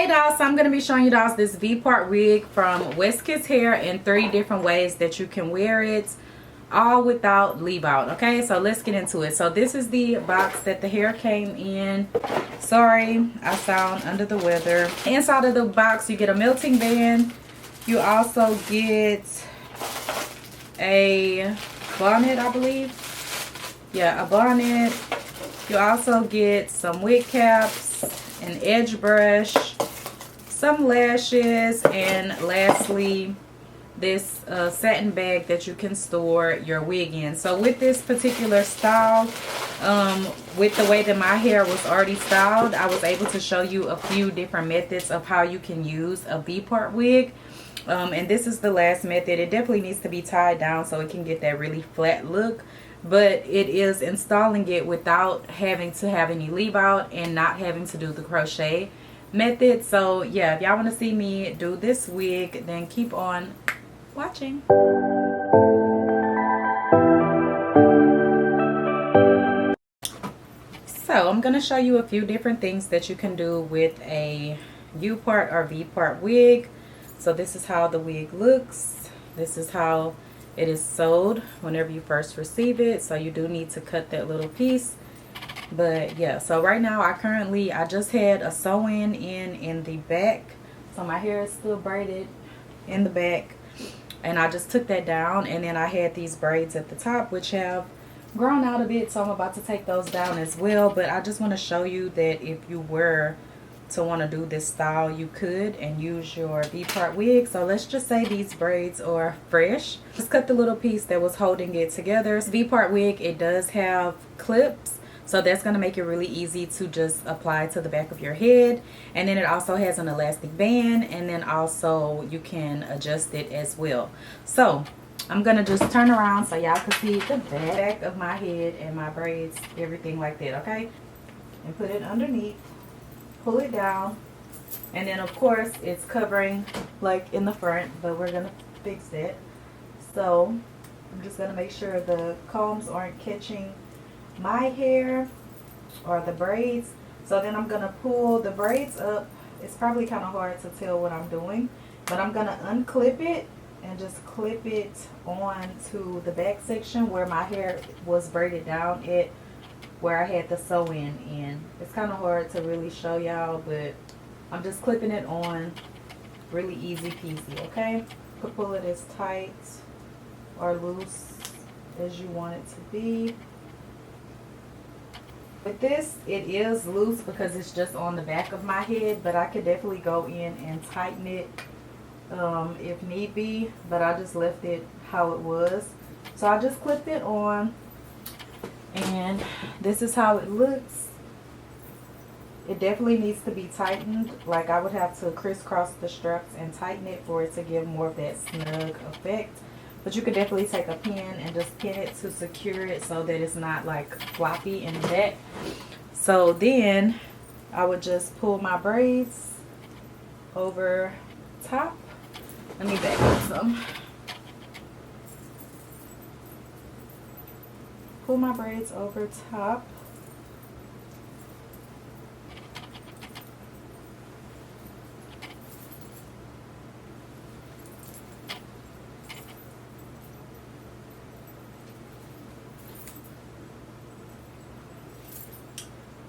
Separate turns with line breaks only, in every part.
Hey dolls, so I'm going to be showing you dolls this V-part wig from Westkiss hair in 3 different ways that you can wear it, all without leave out. Okay, so let's get into it. So this is the box that the hair came in. Sorry, I sound under the weather. Inside of the box you get a melting band. You also get a bonnet, I believe. Yeah, a bonnet. You also get some wig caps, an edge brush, some lashes, and lastly this satin bag that you can store your wig in. So with this particular style, with the way that my hair was already styled, I was able to show you a few different methods of how you can use a V-part wig. And this is the last method. It definitely needs to be tied down so it can get that really flat look, but it is installing it without having to have any leave out and not having to do the crochet method. So yeah, if y'all want to see me do this wig, then keep on watching. So I'm going to show you a few different things that you can do with a U-part or V-part wig. So this is how the wig looks. This is how it is sewed whenever you first receive it. So you do need to cut that little piece. But yeah, so right now I just had a sew-in in the back. So my hair is still braided in the back. And I just took that down, and then I had these braids at the top which have grown out a bit, so I'm about to take those down as well. But I just want to show you that if you were to want to do this style, you could, and use your V-part wig. So let's just say these braids are fresh. Just cut the little piece that was holding it together. V-part wig, it does have clips, so that's going to make it really easy to just apply to the back of your head. And then it also has an elastic band, and then also you can adjust it as well. So I'm going to just turn around so y'all can see the back of my head and my braids, everything like that, okay? And put it underneath. Pull it down, and then of course it's covering like in the front, but we're gonna fix that. So I'm just gonna make sure the combs aren't catching my hair or the braids. So then I'm gonna pull the braids up. It's probably kind of hard to tell what I'm doing, but I'm gonna unclip it and just clip it on to the back section where my hair was braided down at, where I had the sew-in in. It's kind of hard to really show y'all, but I'm just clipping it on, really easy peasy, okay? You could pull it as tight or loose as you want it to be. With this, it is loose because it's just on the back of my head, but I could definitely go in and tighten it if need be, but I just left it how it was. So I just clipped it on, and this is how it looks. It definitely needs to be tightened. Like, I would have to crisscross the straps and tighten it for it to give more of that snug effect. But you could definitely take a pin and just pin it to secure it so that it's not like floppy in the back. So then I would just pull my braids over top. Let me back up some. Pull my braids over top.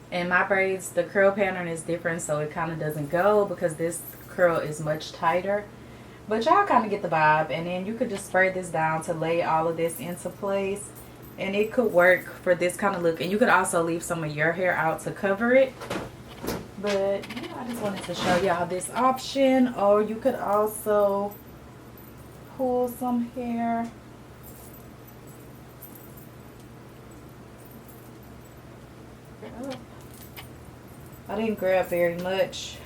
And my braids, the curl pattern is different, so it kind of doesn't go because this curl is much tighter. But y'all kind of get the vibe. And then you could just spray this down to lay all of this into place. And it could work for this kind of look. And you could also leave some of your hair out to cover it. But yeah, I just wanted to show y'all this option. Or you could also pull some hair. I didn't grab very much,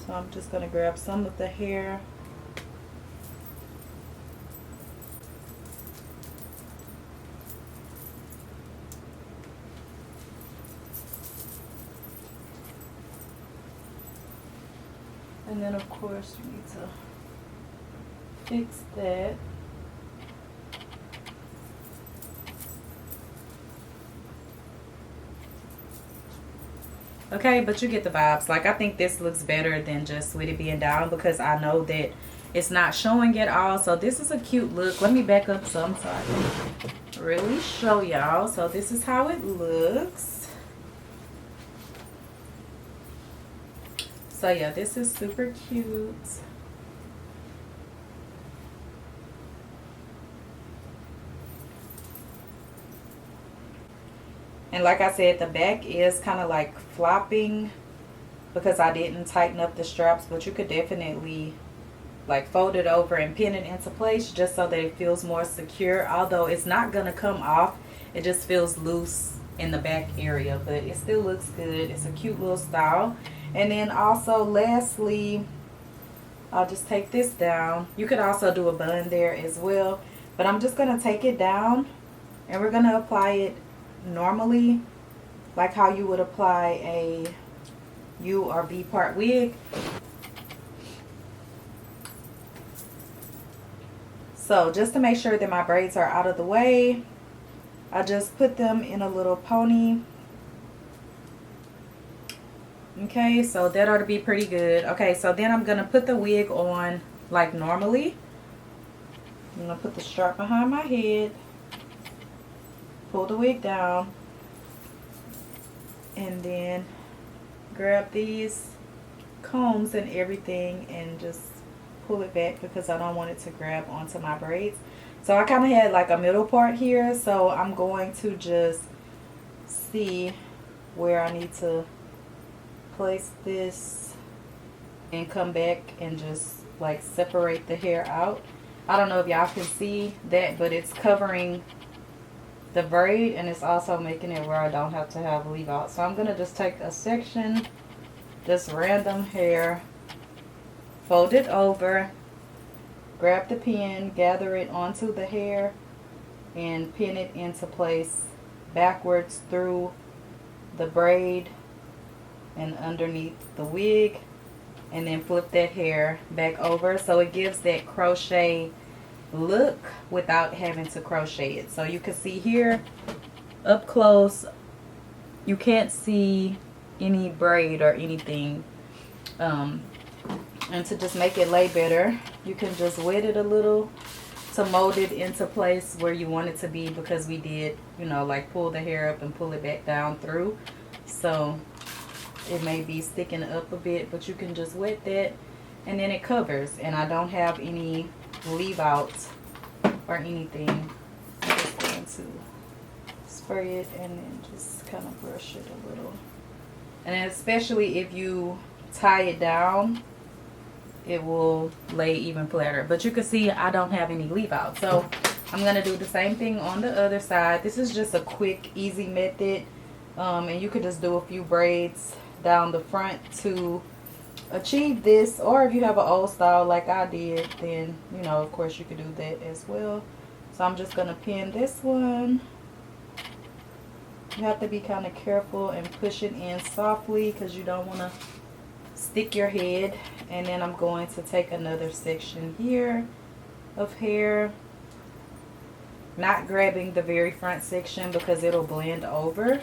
so I'm just going to grab some of the hair. And then of course you need to fix that. Okay, but you get the vibes. Like, I think this looks better than just with it being down, because I know that it's not showing at all. So this is a cute look. Let me back up some so I can really show y'all. So this is how it looks. So yeah, this is super cute. And like I said, the back is kind of like flopping because I didn't tighten up the straps, but you could definitely like fold it over and pin it into place just so that it feels more secure. Although it's not gonna come off, it just feels loose in the back area, but it still looks good. It's a cute little style. And then also lastly, I'll just take this down. You could also do a bun there as well, but I'm just gonna take it down and we're gonna apply it normally, like how you would apply a U or V part wig. So just to make sure that my braids are out of the way, I just put them in a little pony. Okay, so that ought to be pretty good. Okay, so then I'm gonna put the wig on like normally. I'm gonna put the strap behind my head, pull the wig down, and then grab these combs and everything and just pull it back because I don't want it to grab onto my braids. So I kind of had like a middle part here, so I'm going to just see where I need to place this and come back and just like separate the hair out. I don't know if y'all can see that, but it's covering the braid and it's also making it where I don't have to have leave out. So I'm gonna just take a section, just random hair, fold it over, grab the pin, gather it onto the hair, and pin it into place backwards through the braid and underneath the wig, and then flip that hair back over so it gives that crochet look without having to crochet it. So you can see here up close, you can't see any braid or anything. And to just make it lay better, you can just wet it a little to mold it into place where you want it to be, because we did, you know, like pull the hair up and pull it back down through. So it may be sticking up a bit, but you can just wet that and then it covers. And I don't have any leave outs or anything. I'm just going to spray it and then just kind of brush it a little. And especially if you tie it down, it will lay even flatter. But you can see I don't have any leave out. So I'm going to do the same thing on the other side. This is just a quick, easy method. And you could just do a few braids down the front to achieve this. Or if you have an old style like I did, then, you know, of course you could do that as well. So I'm just going to pin this one. You have to be kind of careful and push it in softly because you don't want to stick your head. And then I'm going to take another section here of hair, not grabbing the very front section because it'll blend over.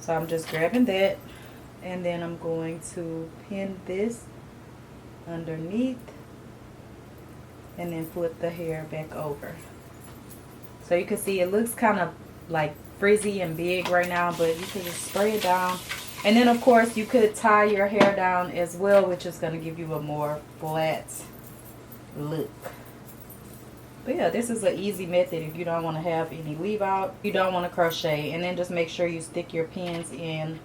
So I'm just grabbing that, and then I'm going to pin this underneath and then flip the hair back over. So you can see it looks kind of like frizzy and big right now, but you can just spray it down. And then of course you could tie your hair down as well, which is going to give you a more flat look. But yeah, this is an easy method if you don't want to have any leave out, you don't want to crochet. And then just make sure you stick your pins in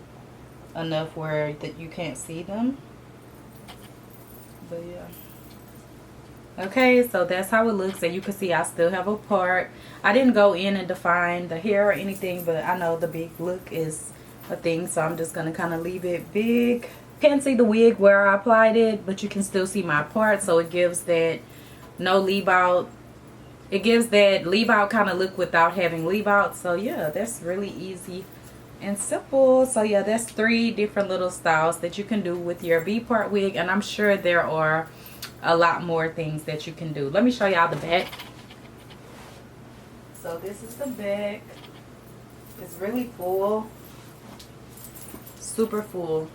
enough where that you can't see them. But yeah. Okay, so that's how it looks. And you can see I still have a part. I didn't go in and define the hair or anything, but I know the big look is a thing, so I'm just going to kind of leave it big. You can't see the wig where I applied it, but you can still see my part, so it gives that no leave out. It gives that leave out kind of look without having leave out. So yeah, that's really easy and simple. So yeah, that's 3 different little styles that you can do with your V-part wig, and I'm sure there are a lot more things that you can do. Let me show y'all the back. So this is the back. It's really full. super full.